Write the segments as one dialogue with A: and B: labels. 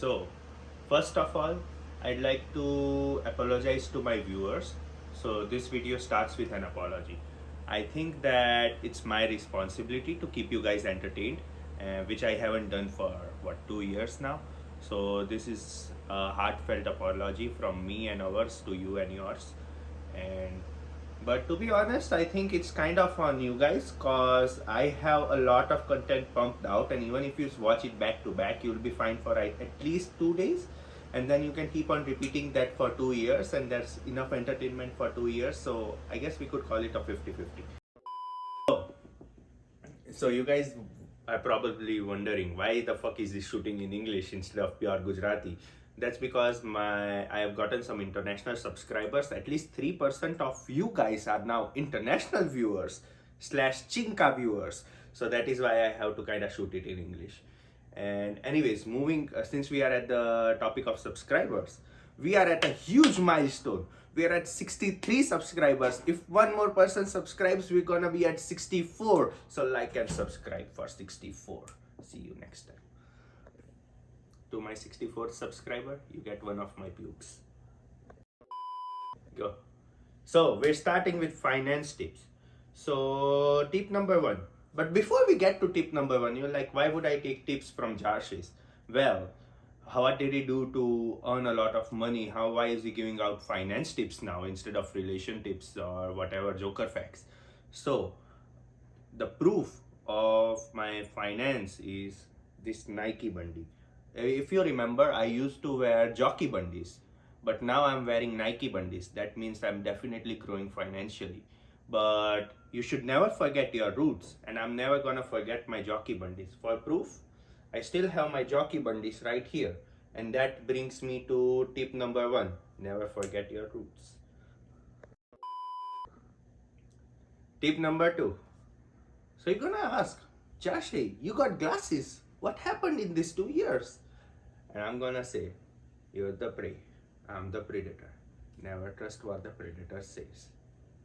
A: So, first of all, I'd like to apologize to my viewers. So, this video starts with an apology. I think that it's my responsibility to keep you guys entertained, which I haven't done for 2 years now. So, this is a heartfelt apology from me and ours to you and yours. And but to be honest, I think it's kind of on you guys cause I have a lot of content pumped out, and even if you watch it back to back, you'll be fine for at least 2 days, and then you can keep on repeating that for 2 years, and that's enough entertainment for 2 years. So I guess we could call it a 50-50. So you guys are probably wondering why the fuck is this shooting in English instead of pure Gujarati. That's because I have gotten some international subscribers. At least 3% of you guys are now international viewers slash Chinka viewers. So that is why I have to kind of shoot it in English. And anyways, moving since we are at the topic of subscribers, we are at a huge milestone. We are at 63 subscribers. If one more person subscribes, we're gonna be at 64. So like and subscribe for 64. See you next time. To my 64th subscriber, you get one of my pubes. Go. So we're starting with finance tips. So tip number one. But before we get to tip number one, you're like, why would I take tips from Jarshis? Well, what did he do to earn a lot of money? Why is he giving out finance tips now instead of relation tips or whatever joker facts? So the proof of my finance is this Nike bandi. If you remember, I used to wear jockey bundis, but now I'm wearing Nike bundis. That means I'm definitely growing financially. But you should never forget your roots, and I'm never gonna forget my jockey bundis. For proof, I still have my jockey bundis right here, and that brings me to tip number one: never forget your roots. Tip number two. So you're gonna ask, Jashi, you got glasses. What happened in these 2 years? And I'm gonna say, you're the prey, I'm the predator. Never trust what the predator says.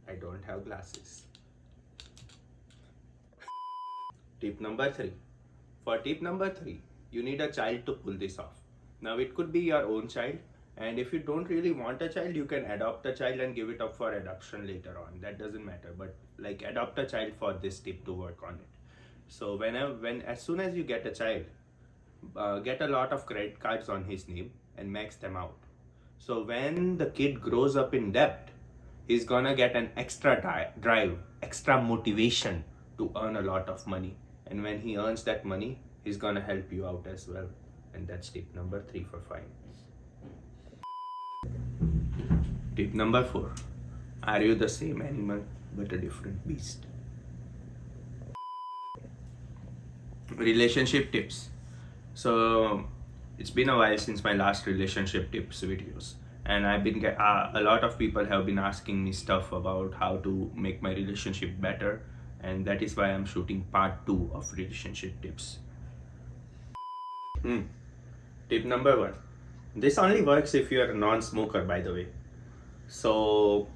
A: I don't have glasses. Tip number three. For tip number three, you need a child to pull this off. Now it could be your own child, and if you don't really want a child, you can adopt a child and give it up for adoption later on. That doesn't matter, but like adopt a child for this tip to work on it. So as soon as you get a child, get a lot of credit cards on his name and max them out. So when the kid grows up in debt, he's gonna get an extra drive, extra motivation to earn a lot of money. And when he earns that money, he's gonna help you out as well. And that's tip number three for finance. Tip number four. Are you the same animal but a different beast? Relationship tips. So it's been a while since my last relationship tips videos, and a lot of people have been asking me stuff about how to make my relationship better, and that is why I'm shooting part 2 of relationship tips. Tip number one. This only works if you're a non-smoker, by the way. So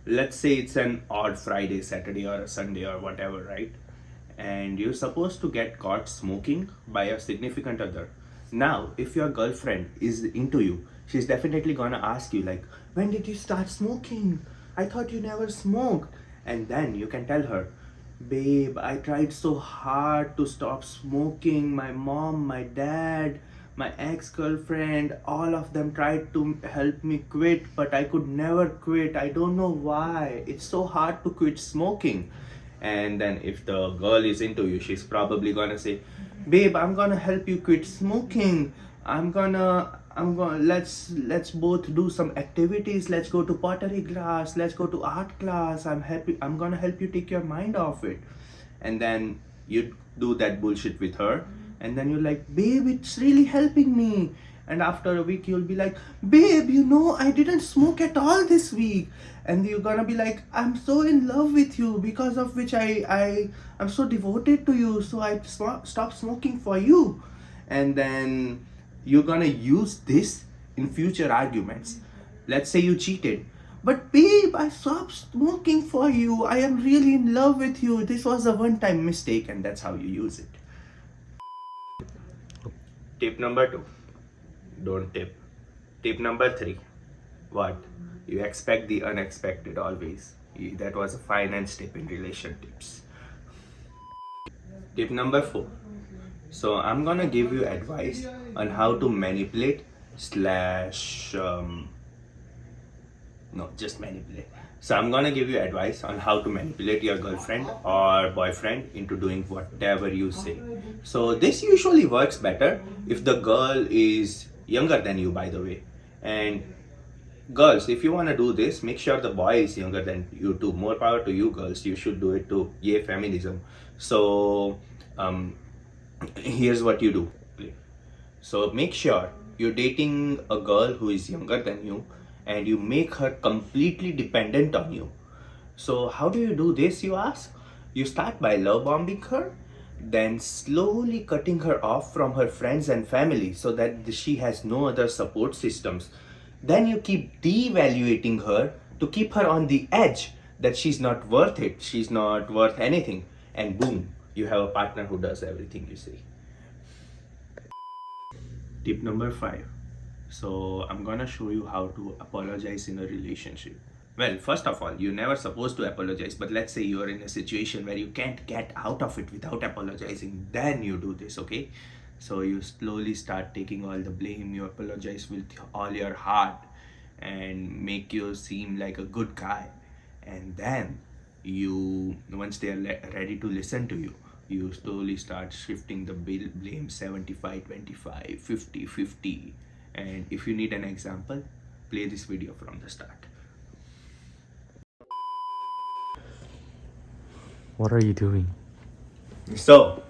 A: let's say it's an odd Friday, Saturday, or a Sunday, or whatever, right? And you're supposed to get caught smoking by a significant other. Now, if your girlfriend is into you, she's definitely gonna ask you like, when did you start smoking? I thought you never smoked. And then you can tell her, babe, I tried so hard to stop smoking. My mom, my dad, my ex-girlfriend, all of them tried to help me quit, but I could never quit. I don't know why. It's so hard to quit smoking. And then if the girl is into you, she's probably gonna say, babe, I'm gonna help you quit smoking. Let's both do some activities. Let's go to pottery class, let's go to art class. I'm gonna help you take your mind off it. And then you do that bullshit with her, and then you're like, babe, it's really helping me. And after a week, you'll be like, babe, I didn't smoke at all this week. And you're gonna be like, I'm so in love with you, because of which I'm so devoted to you. So I stopped smoking for you. And then you're gonna use this in future arguments. Let's say you cheated. But babe, I stopped smoking for you. I am really in love with you. This was a one-time mistake, and that's how you use it. Tip number 2. don't tip. Tip number 3. What? You expect the unexpected always. That was a finance tip in relationships. Tip number 4. So I'm gonna give you advice on how to manipulate slash no, just manipulate. So I'm gonna give you advice on how to manipulate your girlfriend or boyfriend into doing whatever you say. So this usually works better if the girl is younger than you, by the way. And girls, if you wanna do this, make sure the boy is younger than you too. More power to you, girls. You should do it too. Yay, feminism. So here's what you do. So make sure you're dating a girl who is younger than you and you make her completely dependent on you. So how do you do this, you ask? You start by love bombing her, then slowly cutting her off from her friends and family so that she has no other support systems. Then you keep devaluating her to keep her on the edge that she's not worth it, she's not worth anything. And boom, you have a partner who does everything you say. Tip number 5. So I'm gonna show you how to apologize in a relationship. Well, first of all, you're never supposed to apologize, but let's say you're in a situation where you can't get out of it without apologizing, then you do this, okay? So you slowly start taking all the blame, you apologize with all your heart and make you seem like a good guy. And then once they are ready to listen to you, you slowly start shifting the blame 75-25, 50-50. And if you need an example, play this video from the start.
B: What are you doing?
A: So